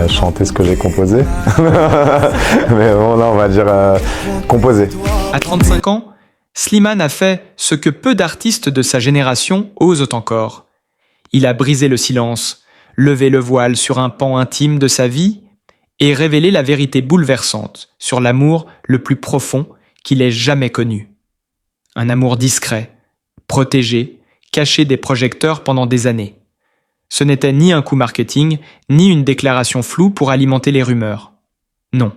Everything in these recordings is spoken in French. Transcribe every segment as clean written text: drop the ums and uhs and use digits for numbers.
chanter ce que j'ai composé. Mais bon, là, on va dire composer. À 35 ans, Slimane a fait ce que peu d'artistes de sa génération osent encore. Il a brisé le silence, levé le voile sur un pan intime de sa vie et révélé la vérité bouleversante sur l'amour le plus profond qu'il ait jamais connu. Un amour discret, protégé, caché des projecteurs pendant des années. Ce n'était ni un coup marketing, ni une déclaration floue pour alimenter les rumeurs. Non.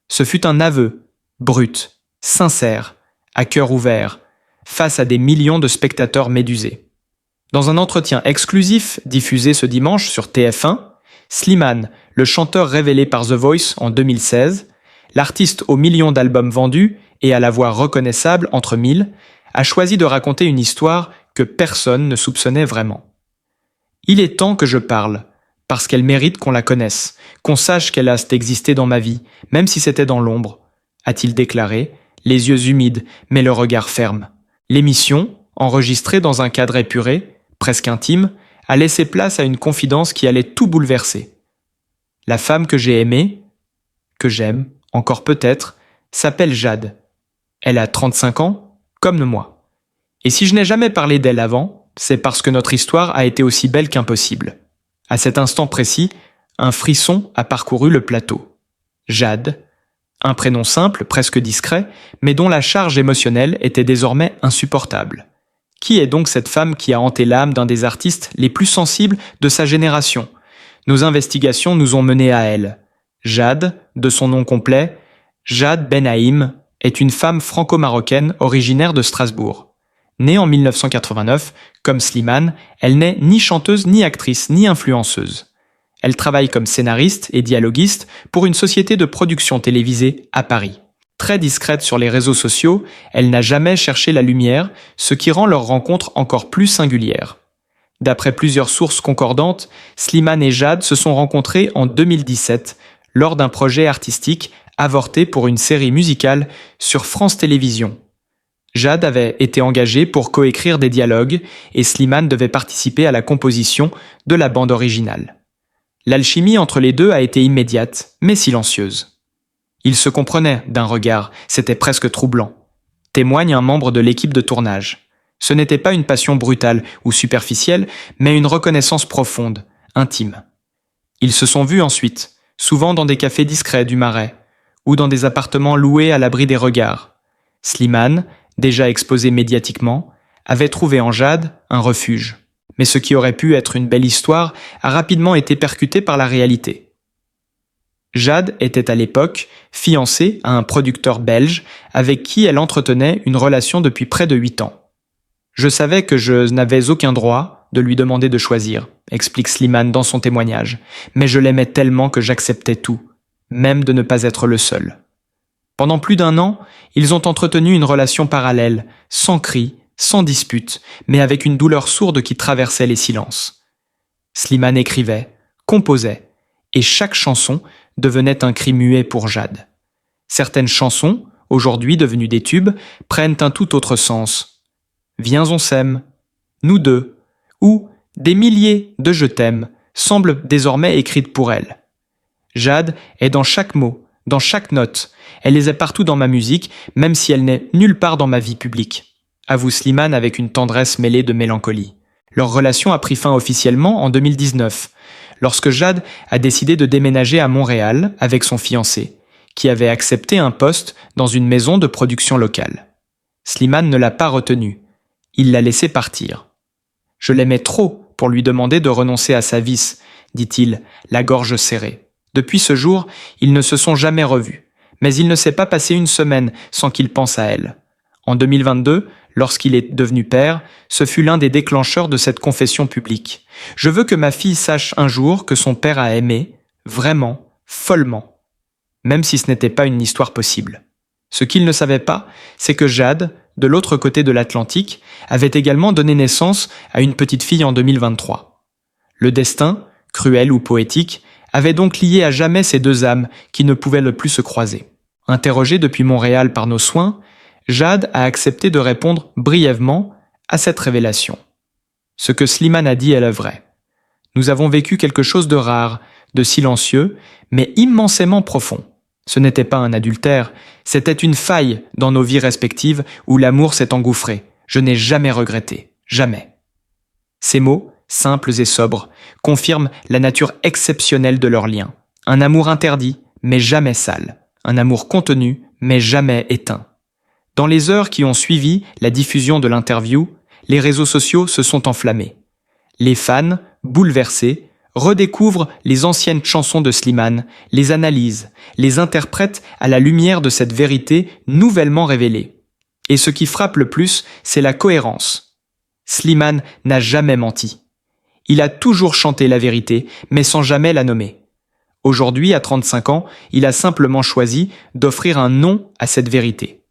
Ce fut un aveu, brut, sincère, à cœur ouvert, face à des millions de spectateurs médusés. Dans un entretien exclusif diffusé ce dimanche sur TF1, Slimane, le chanteur révélé par The Voice en 2016, l'artiste aux millions d'albums vendus et à la voix reconnaissable entre mille, a choisi de raconter une histoire que personne ne soupçonnait vraiment. Il est temps que je parle, parce qu'elle mérite qu'on la connaisse, qu'on sache qu'elle a existé dans ma vie, même si c'était dans l'ombre, a-t-il déclaré, les yeux humides, mais le regard ferme. L'émission, enregistrée dans un cadre épuré, presque intime, a laissé place à une confidence qui allait tout bouleverser. La femme que j'ai aimée, que j'aime, encore peut-être, s'appelle Jade. Elle a 35 ans, comme moi. Et si je n'ai jamais parlé d'elle avant, c'est parce que notre histoire a été aussi belle qu'impossible. À cet instant précis, un frisson a parcouru le plateau. Jade, un prénom simple, presque discret, mais dont la charge émotionnelle était désormais insupportable. Qui est donc cette femme qui a hanté l'âme d'un des artistes les plus sensibles de sa génération ? Nos investigations nous ont menés à elle. Jade, de son nom complet, Jade Benhaim, est une femme franco-marocaine originaire de Strasbourg. Née en 1989, comme Slimane, elle n'est ni chanteuse, ni actrice, ni influenceuse. Elle travaille comme scénariste et dialoguiste pour une société de production télévisée à Paris. Très discrète sur les réseaux sociaux, elle n'a jamais cherché la lumière, ce qui rend leur rencontre encore plus singulière. D'après plusieurs sources concordantes, Slimane et Jade se sont rencontrés en 2017 lors d'un projet artistique avorté pour une série musicale sur France Télévisions. Jade avait été engagée pour coécrire des dialogues et Slimane devait participer à la composition de la bande originale. L'alchimie entre les deux a été immédiate, mais silencieuse. Ils se comprenaient d'un regard, c'était presque troublant. Témoigne un membre de l'équipe de tournage. Ce n'était pas une passion brutale ou superficielle, mais une reconnaissance profonde, intime. Ils se sont vus ensuite, souvent dans des cafés discrets du Marais, ou dans des appartements loués à l'abri des regards. Slimane, déjà exposé médiatiquement, avait trouvé en Jade un refuge. Mais ce qui aurait pu être une belle histoire a rapidement été percuté par la réalité. Jade était à l'époque fiancée à un producteur belge avec qui elle entretenait une relation depuis près de 8 ans. Je savais que je n'avais aucun droit de lui demander de choisir, explique Slimane dans son témoignage, mais je l'aimais tellement que j'acceptais tout, même de ne pas être le seul. Pendant plus d'1 an, ils ont entretenu une relation parallèle, sans cris, sans dispute, mais avec une douleur sourde qui traversait les silences. Slimane écrivait, composait, et chaque chanson devenait un cri muet pour Jade. Certaines chansons, aujourd'hui devenues des tubes, prennent un tout autre sens. Viens on s'aime, nous deux, ou des milliers de je t'aime semblent désormais écrites pour elle. Jade est dans chaque mot, dans chaque note. Elle les est partout dans ma musique, même si elle n'est nulle part dans ma vie publique. Avoue Slimane avec une tendresse mêlée de mélancolie. Leur relation a pris fin officiellement en 2019, lorsque Jade a décidé de déménager à Montréal avec son fiancé, qui avait accepté un poste dans une maison de production locale. Slimane ne l'a pas retenu. Il l'a laissé partir. « Je l'aimais trop pour lui demander de renoncer à sa vis », dit-il, la gorge serrée. Depuis ce jour, ils ne se sont jamais revus, mais il ne s'est pas passé une semaine sans qu'il pense à elle. En 2022, lorsqu'il est devenu père, ce fut l'un des déclencheurs de cette confession publique. « Je veux que ma fille sache un jour que son père a aimé, vraiment, follement, même si ce n'était pas une histoire possible. » Ce qu'il ne savait pas, c'est que Jade, de l'autre côté de l'Atlantique, avait également donné naissance à une petite fille en 2023. Le destin, cruel ou poétique, avait donc lié à jamais ces deux âmes qui ne pouvaient le plus se croiser. Interrogée depuis Montréal par nos soins, Jade a accepté de répondre brièvement à cette révélation. Ce que Slimane a dit est le vrai. Nous avons vécu quelque chose de rare, de silencieux, mais immensément profond. Ce n'était pas un adultère, c'était une faille dans nos vies respectives où l'amour s'est engouffré. Je n'ai jamais regretté, jamais. Ces mots, simples et sobres, confirment la nature exceptionnelle de leur lien. Un amour interdit, mais jamais sale. Un amour contenu, mais jamais éteint. Dans les heures qui ont suivi la diffusion de l'interview, les réseaux sociaux se sont enflammés. Les fans, bouleversés, redécouvrent les anciennes chansons de Slimane, les analysent, les interprètent à la lumière de cette vérité nouvellement révélée. Et ce qui frappe le plus, c'est la cohérence. Slimane n'a jamais menti. Il a toujours chanté la vérité, mais sans jamais la nommer. Aujourd'hui, à 35 ans, il a simplement choisi d'offrir un nom à cette vérité.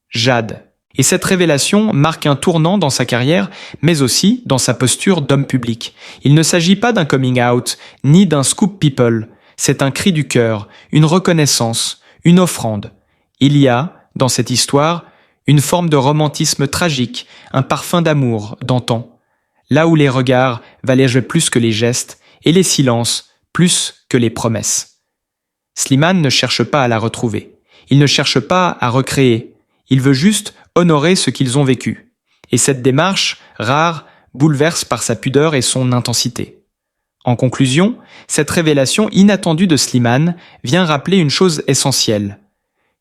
Jade. Et cette révélation marque un tournant dans sa carrière, mais aussi dans sa posture d'homme public. Il ne s'agit pas d'un coming out, ni d'un scoop people. C'est un cri du cœur, une reconnaissance, une offrande. Il y a, dans cette histoire, une forme de romantisme tragique, un parfum d'amour d'antan. Là où les regards valaient plus que les gestes, et les silences plus que les promesses. Slimane ne cherche pas à la retrouver. Il ne cherche pas à recréer. Il veut juste honorer ce qu'ils ont vécu. Et cette démarche, rare, bouleverse par sa pudeur et son intensité. En conclusion, cette révélation inattendue de Slimane vient rappeler une chose essentielle,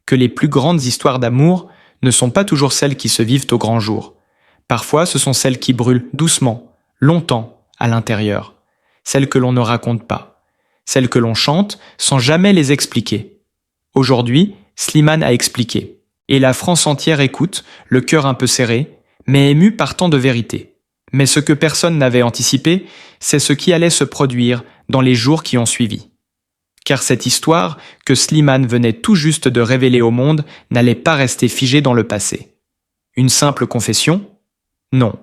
que les plus grandes histoires d'amour ne sont pas toujours celles qui se vivent au grand jour. Parfois, ce sont celles qui brûlent doucement, longtemps, à l'intérieur. Celles que l'on ne raconte pas. Celles que l'on chante sans jamais les expliquer. Aujourd'hui, Slimane a expliqué. Et la France entière écoute, le cœur un peu serré, mais ému par tant de vérité. Mais ce que personne n'avait anticipé, c'est ce qui allait se produire dans les jours qui ont suivi. Car cette histoire, que Slimane venait tout juste de révéler au monde, n'allait pas rester figée dans le passé. Une simple confession ? Non.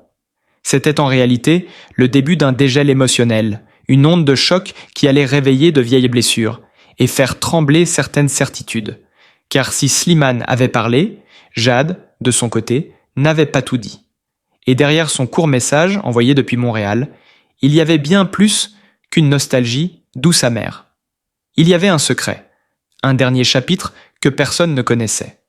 C'était en réalité le début d'un dégel émotionnel, une onde de choc qui allait réveiller de vieilles blessures et faire trembler certaines certitudes. Car si Slimane avait parlé, Jade, de son côté, n'avait pas tout dit. Et derrière son court message envoyé depuis Montréal, il y avait bien plus qu'une nostalgie douce amère. Il y avait un secret, un dernier chapitre que personne ne connaissait.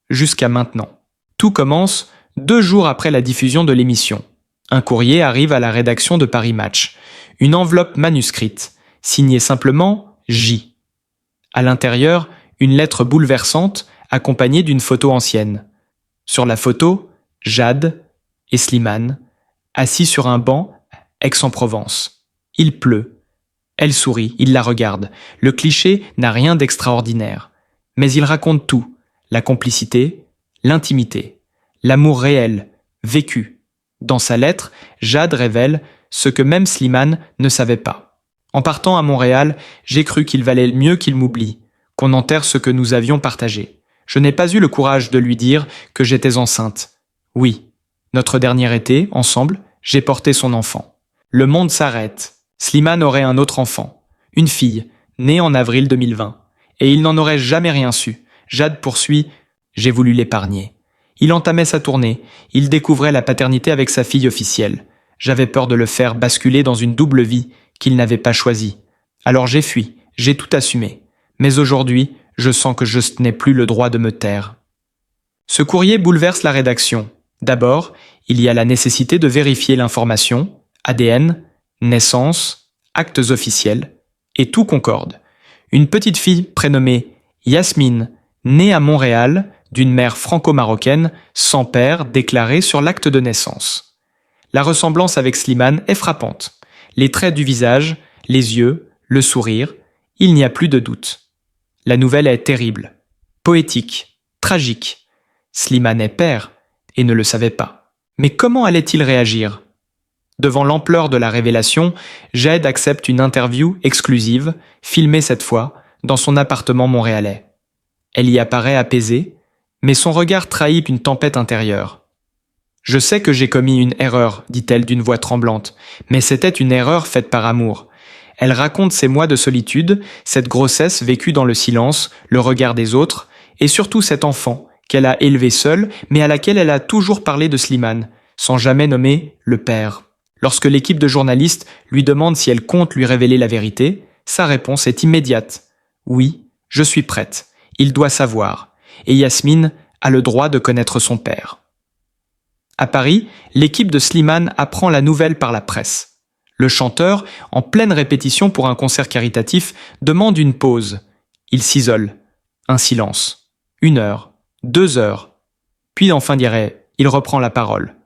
Jusqu'à maintenant. Tout commence 2 jours après la diffusion de l'émission. Un courrier arrive à la rédaction de Paris Match, une enveloppe manuscrite, signée simplement J. À l'intérieur, une lettre bouleversante accompagnée d'une photo ancienne. Sur la photo, Jade et Slimane, assis sur un banc, Aix-en-Provence. Il pleut. Elle sourit, il la regarde. Le cliché n'a rien d'extraordinaire. Mais il raconte tout. La complicité, l'intimité, l'amour réel, vécu. Dans sa lettre, Jade révèle ce que même Slimane ne savait pas. En partant à Montréal, j'ai cru qu'il valait mieux qu'il m'oublie, qu'on enterre ce que nous avions partagé. Je n'ai pas eu le courage de lui dire que j'étais enceinte. Oui, notre dernier été, ensemble, j'ai porté son enfant. Le monde s'arrête. Slimane aurait un autre enfant, une fille, née en avril 2020. Et il n'en aurait jamais rien su. Jade poursuit « J'ai voulu l'épargner ». Il entamait sa tournée, il découvrait la paternité avec sa fille officielle. J'avais peur de le faire basculer dans une double vie qu'il n'avait pas choisie. Alors j'ai fui, j'ai tout assumé. Mais aujourd'hui, je sens que je n'ai plus le droit de me taire. Ce courrier bouleverse la rédaction. D'abord, il y a la nécessité de vérifier l'information, ADN, naissance, actes officiels, et tout concorde. Une petite fille prénommée Yasmine, née à Montréal, d'une mère franco-marocaine, sans père déclaré sur l'acte de naissance. La ressemblance avec Slimane est frappante. Les traits du visage, les yeux, le sourire, il n'y a plus de doute. La nouvelle est terrible, poétique, tragique. Slimane est père et ne le savait pas. Mais comment allait-il réagir ? Devant l'ampleur de la révélation, Jade accepte une interview exclusive, filmée cette fois, dans son appartement montréalais. Elle y apparaît apaisée, mais son regard trahit une tempête intérieure. « Je sais que j'ai commis une erreur, dit-elle d'une voix tremblante, mais c'était une erreur faite par amour. » Elle raconte ses mois de solitude, cette grossesse vécue dans le silence, le regard des autres, et surtout cet enfant qu'elle a élevé seule, mais à laquelle elle a toujours parlé de Slimane, sans jamais nommer le père. Lorsque l'équipe de journalistes lui demande si elle compte lui révéler la vérité, Sa réponse est immédiate. Oui, je suis prête. Il doit savoir. Et Yasmine a le droit de connaître son père. À Paris, l'équipe de Slimane apprend la nouvelle par la presse. Le chanteur, en pleine répétition pour un concert caritatif, demande une pause. Il s'isole. Un silence. 1 heure. 2 heures. Puis enfin dirait, il reprend la parole.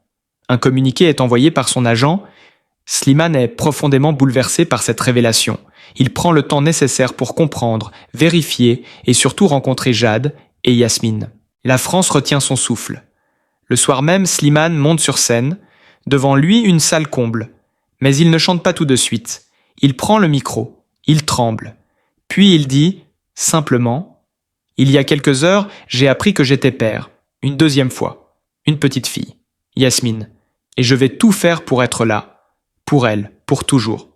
Un communiqué est envoyé par son agent. Slimane est profondément bouleversé par cette révélation. Il prend le temps nécessaire pour comprendre, vérifier et surtout rencontrer Jade et Yasmine. La France retient son souffle. Le soir même, Slimane monte sur scène. Devant lui, une salle comble. Mais il ne chante pas tout de suite. Il prend le micro. Il tremble. Puis il dit, simplement, « Il y a quelques heures, j'ai appris que j'étais père. Une 2e fois. Une petite fille. Yasmine. Et je vais tout faire pour être là. Pour elle. Pour toujours. »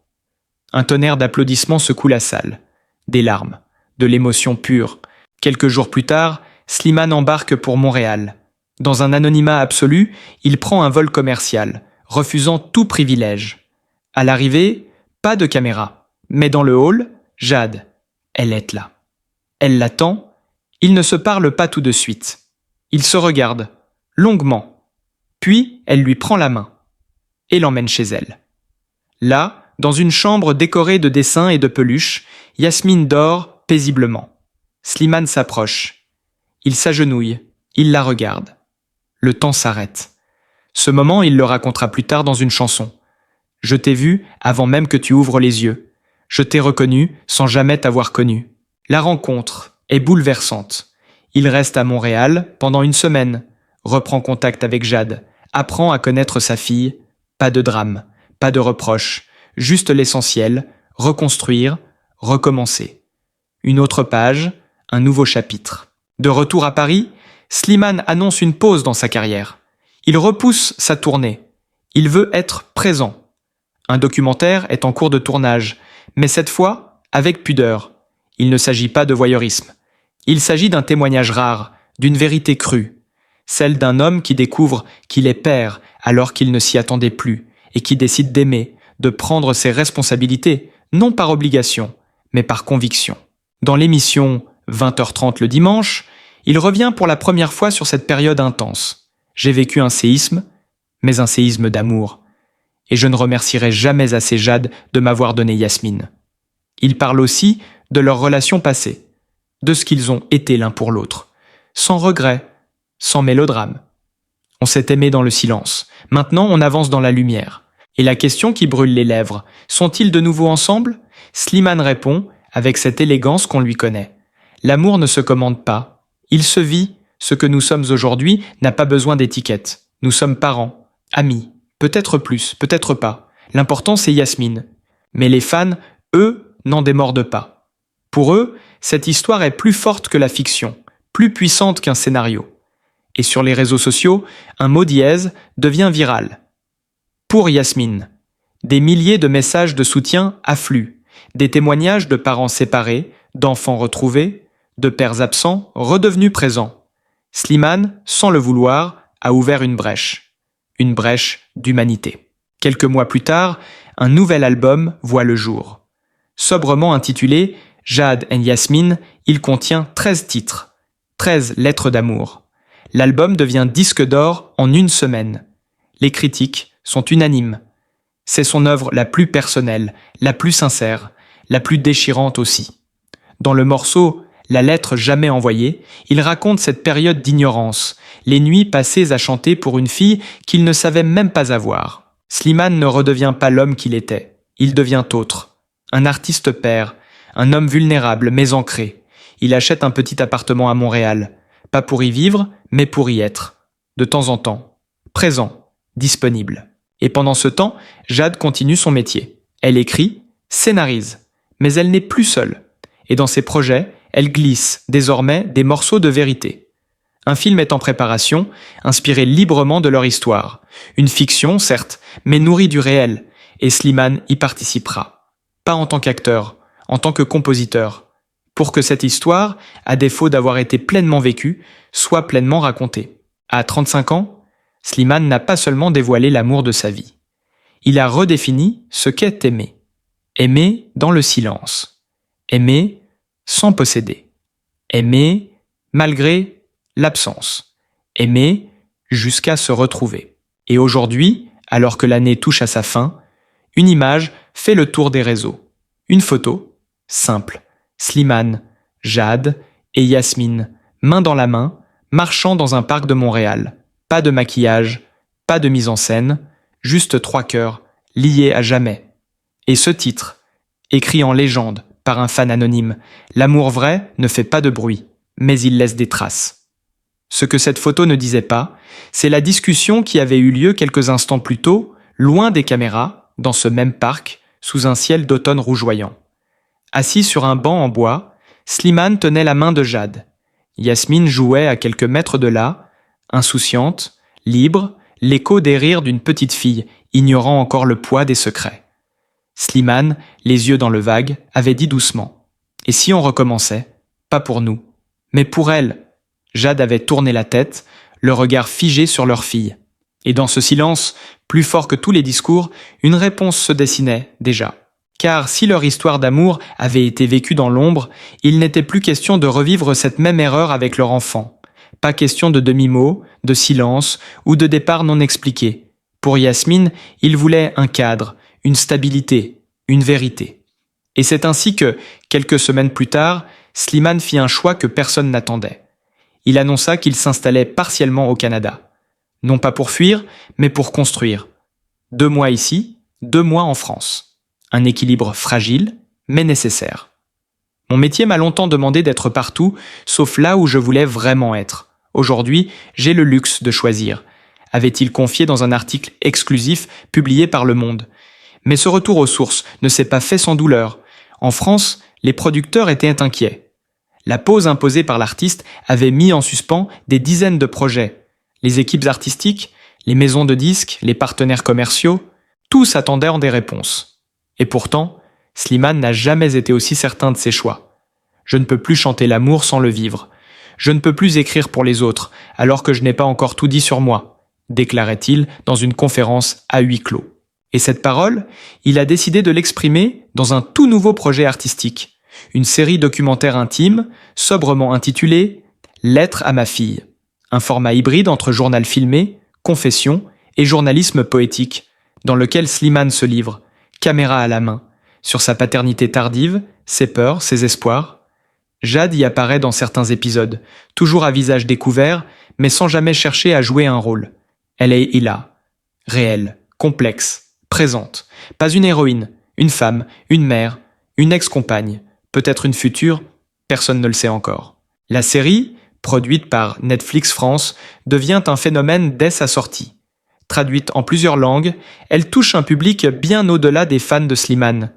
Un tonnerre d'applaudissements secoue la salle. Des larmes. De l'émotion pure. Quelques jours plus tard, Slimane embarque pour Montréal. Dans un anonymat absolu, il prend un vol commercial, refusant tout privilège. À l'arrivée, pas de caméra. Mais dans le hall, Jade. Elle est là. Elle l'attend. Ils ne se parlent pas tout de suite. Ils se regardent, longuement. Puis, elle lui prend la main et l'emmène chez elle. Là, dans une chambre décorée de dessins et de peluches, Yasmine dort paisiblement. Slimane s'approche. Il s'agenouille. Il la regarde. Le temps s'arrête. Ce moment, il le racontera plus tard dans une chanson. « Je t'ai vu avant même que tu ouvres les yeux. Je t'ai reconnu sans jamais t'avoir connu. » La rencontre est bouleversante. Il reste à Montréal pendant 1 semaine, reprend contact avec Jade, apprend à connaître sa fille. Pas de drame, pas de reproches, juste l'essentiel, reconstruire, recommencer. Une autre page, un nouveau chapitre. De retour à Paris, Slimane annonce une pause dans sa carrière. Il repousse sa tournée. Il veut être présent. Un documentaire est en cours de tournage, mais cette fois, avec pudeur. Il ne s'agit pas de voyeurisme. Il s'agit d'un témoignage rare, d'une vérité crue. Celle d'un homme qui découvre qu'il est père alors qu'il ne s'y attendait plus et qui décide d'aimer, de prendre ses responsabilités, non par obligation, mais par conviction. Dans l'émission 20h30 le dimanche, il revient pour la première fois sur cette période intense. J'ai vécu un séisme, mais un séisme d'amour. Et je ne remercierai jamais assez Jade de m'avoir donné Yasmine. Il parle aussi de leur relation passée, de ce qu'ils ont été l'un pour l'autre, sans regret, sans mélodrame. On s'est aimé dans le silence. Maintenant, on avance dans la lumière. Et la question qui brûle les lèvres, sont-ils de nouveau ensemble? Slimane répond, avec cette élégance qu'on lui connaît. L'amour ne se commande pas. Il se vit. Ce que nous sommes aujourd'hui n'a pas besoin d'étiquette. Nous sommes parents, amis, peut-être plus, peut-être pas. L'important, c'est Yasmine. Mais les fans, eux, n'en démordent pas. Pour eux, cette histoire est plus forte que la fiction, plus puissante qu'un scénario. Et sur les réseaux sociaux, un mot dièse devient viral. Pour Yasmine, des milliers de messages de soutien affluent, des témoignages de parents séparés, d'enfants retrouvés, de pères absents redevenus présents. Slimane, sans le vouloir, a ouvert une brèche d'humanité. Quelques mois plus tard, un nouvel album voit le jour. Sobrement intitulé « Jade and Yasmine », il contient 13 titres, 13 lettres d'amour. L'album devient disque d'or en 1 semaine. Les critiques sont unanimes. C'est son œuvre la plus personnelle, la plus sincère, la plus déchirante aussi. Dans le morceau « La lettre jamais envoyée », il raconte cette période d'ignorance, les nuits passées à chanter pour une fille qu'il ne savait même pas avoir. Slimane ne redevient pas l'homme qu'il était. Il devient autre. Un artiste père, un homme vulnérable mais ancré. Il achète un petit appartement à Montréal. Pas pour y vivre, mais pour y être. De temps en temps. Présent. Disponible. Et pendant ce temps, Jade continue son métier. Elle écrit, scénarise. Mais elle n'est plus seule. Et dans ses projets, elle glisse désormais des morceaux de vérité. Un film est en préparation, inspiré librement de leur histoire. Une fiction, certes, mais nourrie du réel. Et Slimane y participera. Pas en tant qu'acteur, en tant que compositeur. Pour que cette histoire, à défaut d'avoir été pleinement vécue, soit pleinement racontée. À 35 ans, Slimane n'a pas seulement dévoilé l'amour de sa vie. Il a redéfini ce qu'est aimer. Aimer dans le silence. Aimer sans posséder. Aimer malgré l'absence. Aimer jusqu'à se retrouver. Et aujourd'hui, alors que l'année touche à sa fin, une image fait le tour des réseaux. Une photo, simple. Slimane, Jade et Yasmine, main dans la main, marchant dans un parc de Montréal. Pas de maquillage, pas de mise en scène, juste 3 cœurs, liés à jamais. Et ce titre, écrit en légende par un fan anonyme, l'amour vrai ne fait pas de bruit, mais il laisse des traces. Ce que cette photo ne disait pas, c'est la discussion qui avait eu lieu quelques instants plus tôt, loin des caméras, dans ce même parc, sous un ciel d'automne rougeoyant. Assis sur un banc en bois, Slimane tenait la main de Jade. Yasmine jouait à quelques mètres de là, insouciante, libre, l'écho des rires d'une petite fille, ignorant encore le poids des secrets. Slimane, les yeux dans le vague, avait dit doucement « Et si on recommençait ? Pas pour nous, mais pour elle !» Jade avait tourné la tête, le regard figé sur leur fille. Et dans ce silence, plus fort que tous les discours, une réponse se dessinait déjà. Car si leur histoire d'amour avait été vécue dans l'ombre, il n'était plus question de revivre cette même erreur avec leur enfant. Pas question de demi-mot, de silence ou de départ non expliqué. Pour Yasmine, il voulait un cadre, une stabilité, une vérité. Et c'est ainsi que, quelques semaines plus tard, Slimane fit un choix que personne n'attendait. Il annonça qu'il s'installait partiellement au Canada. Non pas pour fuir, mais pour construire. 2 mois ici, 2 mois en France. Un équilibre fragile, mais nécessaire. Mon métier m'a longtemps demandé d'être partout, sauf là où je voulais vraiment être. Aujourd'hui, j'ai le luxe de choisir, avait-il confié dans un article exclusif publié par Le Monde. Mais ce retour aux sources ne s'est pas fait sans douleur. En France, les producteurs étaient inquiets. La pause imposée par l'artiste avait mis en suspens des dizaines de projets. Les équipes artistiques, les maisons de disques, les partenaires commerciaux, tous attendaient des réponses. Et pourtant, Slimane n'a jamais été aussi certain de ses choix. Je ne peux plus chanter l'amour sans le vivre. Je ne peux plus écrire pour les autres, alors que je n'ai pas encore tout dit sur moi, déclarait-il dans une conférence à huis clos. Et cette parole, il a décidé de l'exprimer dans un tout nouveau projet artistique. Une série documentaire intime, sobrement intitulée « Lettre à ma fille ». Un format hybride entre journal filmé, confession et journalisme poétique, dans lequel Slimane se livre, caméra à la main, sur sa paternité tardive, ses peurs, ses espoirs. Jade y apparaît dans certains épisodes, toujours à visage découvert, mais sans jamais chercher à jouer un rôle. Elle est Hila, réelle, complexe, présente, pas une héroïne, une femme, une mère, une ex-compagne, peut-être une future, personne ne le sait encore. La série, produite par Netflix France, devient un phénomène dès sa sortie. Traduite en plusieurs langues, elle touche un public bien au-delà des fans de Slimane.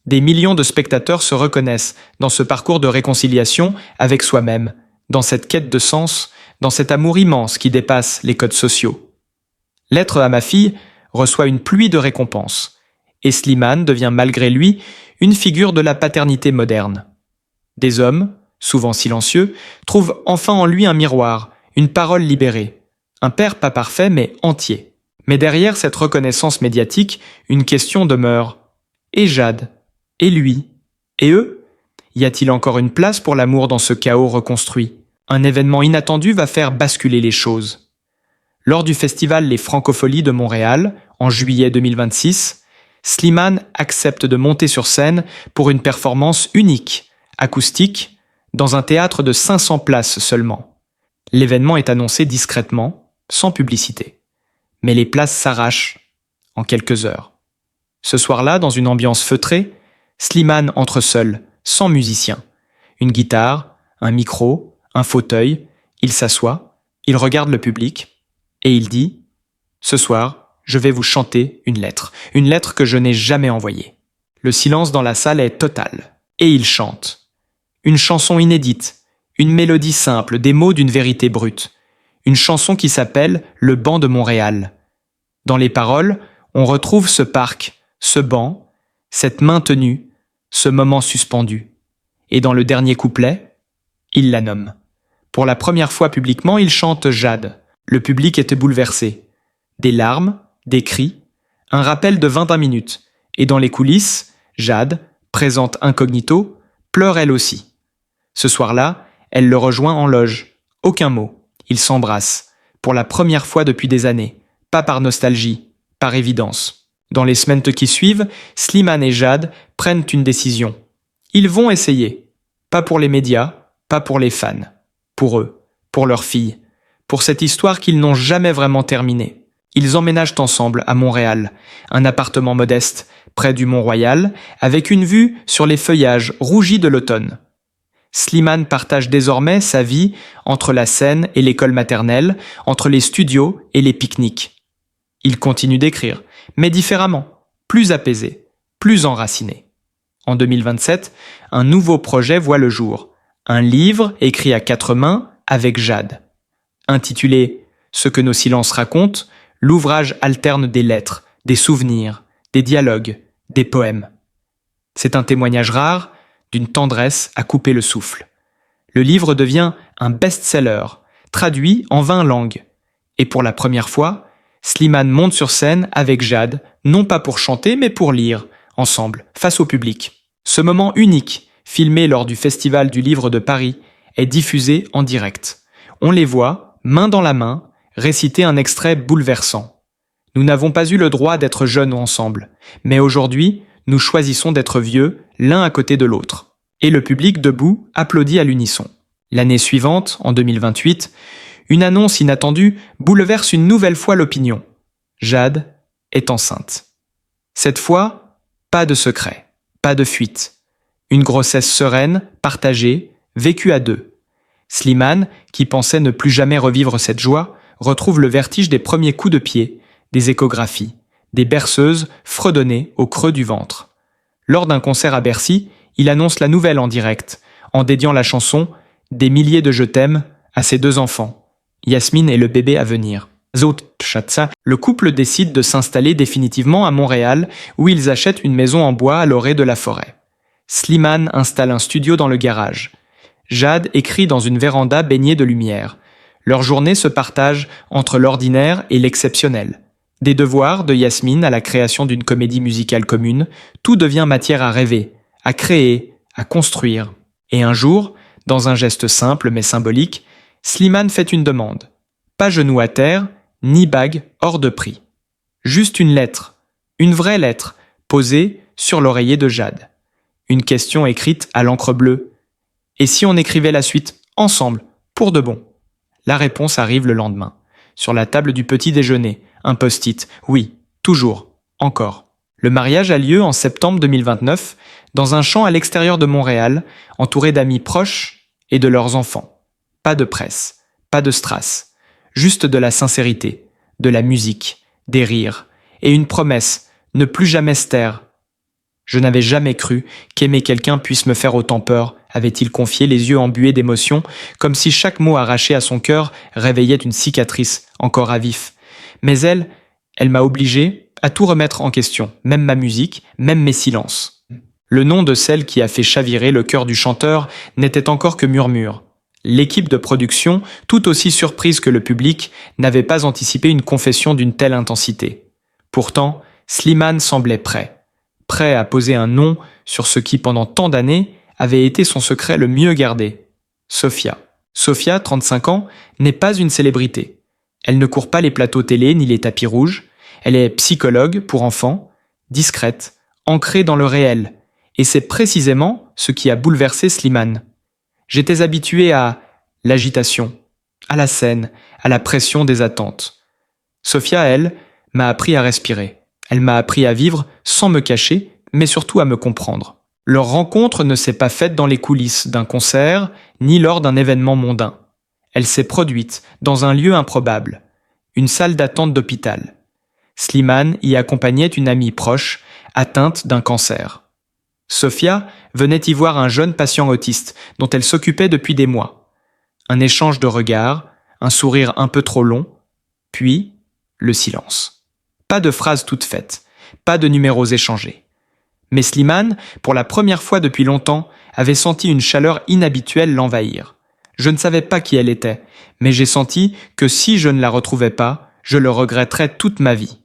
Des millions de spectateurs se reconnaissent dans ce parcours de réconciliation avec soi-même, dans cette quête de sens, dans cet amour immense qui dépasse les codes sociaux. Lettre à ma fille reçoit une pluie de récompenses, et Slimane devient malgré lui une figure de la paternité moderne. Des hommes, souvent silencieux, trouvent enfin en lui un miroir, une parole libérée. Un père pas parfait mais entier. Mais derrière cette reconnaissance médiatique, une question demeure. Et Jade ? Et lui ? Et eux ? Y a-t-il encore une place pour l'amour dans ce chaos reconstruit ? Un événement inattendu va faire basculer les choses. Lors du festival Les Francopholies de Montréal, en juillet 2026, Slimane accepte de monter sur scène pour une performance unique, acoustique, dans un théâtre de 500 places seulement. L'événement est annoncé discrètement, sans publicité. Mais les places s'arrachent en quelques heures. Ce soir-là, dans une ambiance feutrée, Slimane entre seul, sans musicien. Une guitare, un micro, un fauteuil, il s'assoit, il regarde le public, et il dit « Ce soir, je vais vous chanter une lettre que je n'ai jamais envoyée. » Le silence dans la salle est total, et il chante. Une chanson inédite, une mélodie simple, des mots d'une vérité brute. Une chanson qui s'appelle « Le banc de Montréal ». Dans les paroles, on retrouve ce parc, ce banc, cette main tenue, ce moment suspendu. Et dans le dernier couplet, il la nomme. Pour la première fois publiquement, il chante Jade. Le public était bouleversé. Des larmes, des cris, un rappel de 21 minutes. Et dans les coulisses, Jade, présente incognito, pleure elle aussi. Ce soir-là, elle le rejoint en loge. Aucun mot. Ils s'embrassent. Pour la première fois depuis des années. Pas par nostalgie, par évidence. Dans les semaines qui suivent, Slimane et Jade prennent une décision. Ils vont essayer. Pas pour les médias, pas pour les fans. Pour eux, pour leur fille. Pour cette histoire qu'ils n'ont jamais vraiment terminée. Ils emménagent ensemble à Montréal, un appartement modeste, près du Mont-Royal, avec une vue sur les feuillages rougis de l'automne. Slimane partage désormais sa vie entre la scène et l'école maternelle, entre les studios et les pique-niques. Il continue d'écrire, mais différemment, plus apaisé, plus enraciné. En 2027, un nouveau projet voit le jour, un livre écrit à 4 mains avec Jade. Intitulé « Ce que nos silences racontent », l'ouvrage alterne des lettres, des souvenirs, des dialogues, des poèmes. C'est un témoignage rare, d'une tendresse à couper le souffle. Le livre devient un best-seller, traduit en 20 langues. Et pour la première fois, Slimane monte sur scène avec Jade, non pas pour chanter, mais pour lire, ensemble, face au public. Ce moment unique, filmé lors du Festival du Livre de Paris, est diffusé en direct. On les voit, main dans la main, réciter un extrait bouleversant. Nous n'avons pas eu le droit d'être jeunes ensemble, mais aujourd'hui, nous choisissons d'être vieux, l'un à côté de l'autre. Et le public debout applaudit à l'unisson. L'année suivante, en 2028, une annonce inattendue bouleverse une nouvelle fois l'opinion. Jade est enceinte. Cette fois, pas de secret, pas de fuite. Une grossesse sereine, partagée, vécue à deux. Slimane, qui pensait ne plus jamais revivre cette joie, retrouve le vertige des premiers coups de pied, des échographies, des berceuses fredonnées au creux du ventre. Lors d'un concert à Bercy, il annonce la nouvelle en direct, en dédiant la chanson « Des milliers de je t'aime » à ses 2 enfants, Yasmine et le bébé à venir. Le couple décide de s'installer définitivement à Montréal, où ils achètent une maison en bois à l'orée de la forêt. Slimane installe un studio dans le garage. Jade écrit dans une véranda baignée de lumière. Leurs journées se partagent entre l'ordinaire et l'exceptionnel. Des devoirs de Yasmine à la création d'une comédie musicale commune, tout devient matière à rêver, à créer, à construire. Et un jour, dans un geste simple mais symbolique, Slimane fait une demande. Pas genou à terre, ni bague hors de prix. Juste une lettre, une vraie lettre, posée sur l'oreiller de Jade. Une question écrite à l'encre bleue. Et si on écrivait la suite, ensemble, pour de bon? La réponse arrive le lendemain. Sur la table du petit déjeuner, un post-it. Oui, toujours, encore. Le mariage a lieu en septembre 2029, dans un champ à l'extérieur de Montréal, entouré d'amis proches et de leurs enfants. Pas de presse, pas de strass, juste de la sincérité, de la musique, des rires, et une promesse, ne plus jamais se taire. Je n'avais jamais cru qu'aimer quelqu'un puisse me faire autant peur, avait-il confié, les yeux embués d'émotion, comme si chaque mot arraché à son cœur réveillait une cicatrice, encore à vif. Mais elle m'a obligé à tout remettre en question, même ma musique, même mes silences. Le nom de celle qui a fait chavirer le cœur du chanteur n'était encore que murmure. L'équipe de production, tout aussi surprise que le public, n'avait pas anticipé une confession d'une telle intensité. Pourtant, Slimane semblait prêt à poser un nom sur ce qui, pendant tant d'années, avait été son secret le mieux gardé. Sophia. Sophia, 35 ans, n'est pas une célébrité. Elle ne court pas les plateaux télé ni les tapis rouges. Elle est psychologue pour enfants, discrète, ancrée dans le réel. Et c'est précisément ce qui a bouleversé Slimane. J'étais habitué à l'agitation, à la scène, à la pression des attentes. Sophia, elle, m'a appris à respirer. Elle m'a appris à vivre sans me cacher, mais surtout à me comprendre. Leur rencontre ne s'est pas faite dans les coulisses d'un concert, ni lors d'un événement mondain. Elle s'est produite dans un lieu improbable, une salle d'attente d'hôpital. Slimane y accompagnait une amie proche, atteinte d'un cancer. Sophia venait y voir un jeune patient autiste dont elle s'occupait depuis des mois. Un échange de regards, un sourire un peu trop long, puis le silence. Pas de phrases toutes faites, pas de numéros échangés. Mais Slimane, pour la première fois depuis longtemps, avait senti une chaleur inhabituelle l'envahir. Je ne savais pas qui elle était, mais j'ai senti que si je ne la retrouvais pas, je le regretterais toute ma vie.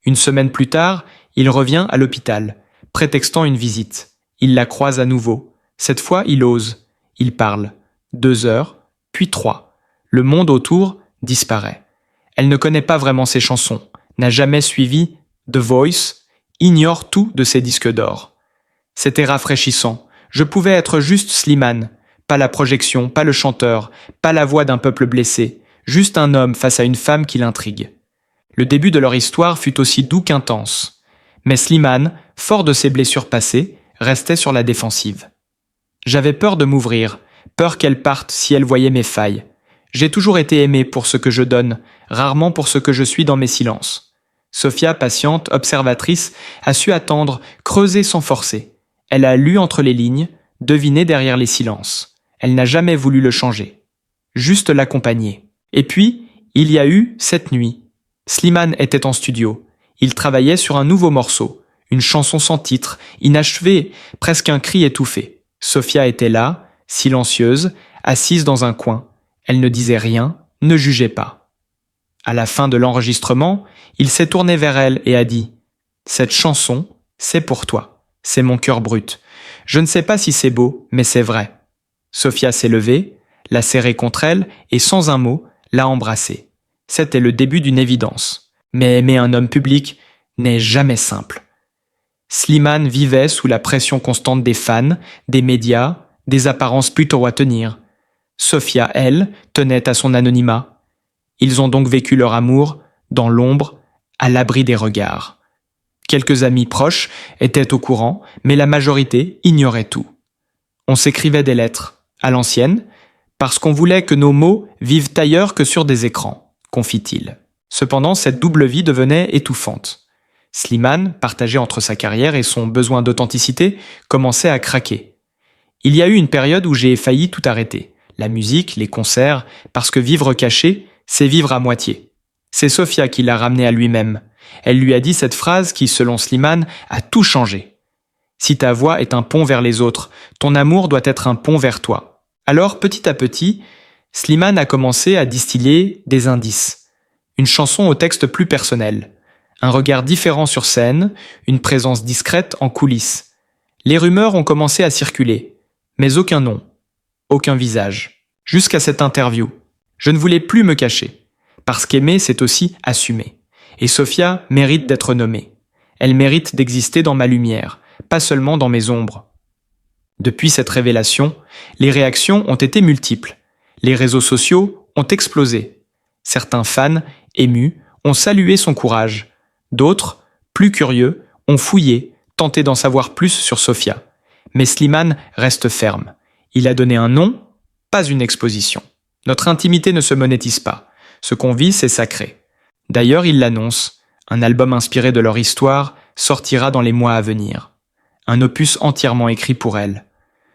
Une semaine plus tard, il revient à l'hôpital, prétextant une visite. Il la croise à nouveau. Cette fois, il ose. Il parle. 2 heures, puis 3. Le monde autour disparaît. Elle ne connaît pas vraiment ses chansons, n'a jamais suivi The Voice, ignore tout de ses disques d'or. C'était rafraîchissant. Je pouvais être juste Slimane. Pas la projection, pas le chanteur, pas la voix d'un peuple blessé. Juste un homme face à une femme qui l'intrigue. Le début de leur histoire fut aussi doux qu'intense. Mais Slimane, fort de ses blessures passées, restait sur la défensive. J'avais peur de m'ouvrir, peur qu'elle parte si elle voyait mes failles. J'ai toujours été aimé pour ce que je donne, rarement pour ce que je suis dans mes silences. Sophia, patiente, observatrice, a su attendre, creuser sans forcer. Elle a lu entre les lignes, deviné derrière les silences. Elle n'a jamais voulu le changer. Juste l'accompagner. Et puis, il y a eu cette nuit. Slimane était en studio. Il travaillait sur un nouveau morceau, une chanson sans titre, inachevée, presque un cri étouffé. Sophia était là, silencieuse, assise dans un coin. Elle ne disait rien, ne jugeait pas. À la fin de l'enregistrement, il s'est tourné vers elle et a dit « Cette chanson, c'est pour toi. C'est mon cœur brut. Je ne sais pas si c'est beau, mais c'est vrai. » Sophia s'est levée, l'a serré contre elle et sans un mot, l'a embrassé. C'était le début d'une évidence. Mais aimer un homme public n'est jamais simple. Slimane vivait sous la pression constante des fans, des médias, des apparences plutôt à tenir. Sophia, elle, tenait à son anonymat. Ils ont donc vécu leur amour, dans l'ombre, à l'abri des regards. Quelques amis proches étaient au courant, mais la majorité ignorait tout. On s'écrivait des lettres, à l'ancienne, parce qu'on voulait que nos mots vivent ailleurs que sur des écrans, confie-t-il. Cependant, cette double vie devenait étouffante. Slimane, partagé entre sa carrière et son besoin d'authenticité, commençait à craquer. Il y a eu une période où j'ai failli tout arrêter. La musique, les concerts, parce que vivre caché, c'est vivre à moitié. C'est Sophia qui l'a ramené à lui-même. Elle lui a dit cette phrase qui, selon Slimane, a tout changé. « Si ta voix est un pont vers les autres, ton amour doit être un pont vers toi. » Alors, petit à petit, Slimane a commencé à distiller des indices. Une chanson au texte plus personnel. Un regard différent sur scène, une présence discrète en coulisses. Les rumeurs ont commencé à circuler, mais aucun nom, aucun visage. Jusqu'à cette interview. Je ne voulais plus me cacher, parce qu'aimer, c'est aussi assumer. Et Sophia mérite d'être nommée. Elle mérite d'exister dans ma lumière, pas seulement dans mes ombres. Depuis cette révélation, les réactions ont été multiples. Les réseaux sociaux ont explosé. Certains fans, émus, ont salué son courage. D'autres, plus curieux, ont fouillé, tenté d'en savoir plus sur Sophia. Mais Slimane reste ferme. Il a donné un nom, pas une exposition. Notre intimité ne se monétise pas. Ce qu'on vit, c'est sacré. D'ailleurs, il l'annonce. Un album inspiré de leur histoire sortira dans les mois à venir. Un opus entièrement écrit pour elle.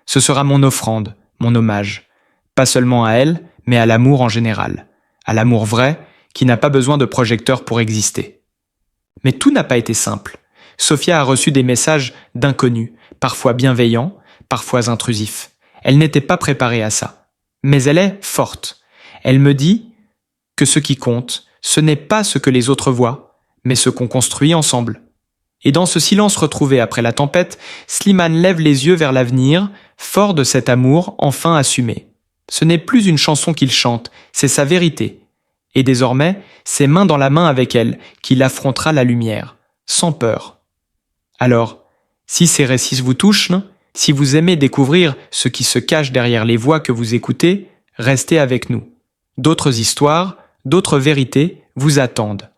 Ce sera mon offrande, mon hommage. Pas seulement à elle, mais à l'amour en général. À l'amour vrai, qui n'a pas besoin de projecteur pour exister. Mais tout n'a pas été simple. Sophia a reçu des messages d'inconnus, parfois bienveillants, parfois intrusifs. Elle n'était pas préparée à ça. Mais elle est forte. Elle me dit que ce qui compte, ce n'est pas ce que les autres voient, mais ce qu'on construit ensemble. Et dans ce silence retrouvé après la tempête, Slimane lève les yeux vers l'avenir, fort de cet amour enfin assumé. Ce n'est plus une chanson qu'il chante, c'est sa vérité. Et désormais, c'est main dans la main avec elle qu'il affrontera la lumière, sans peur. Alors, si ces récits vous touchent, si vous aimez découvrir ce qui se cache derrière les voix que vous écoutez, restez avec nous. D'autres histoires, d'autres vérités vous attendent.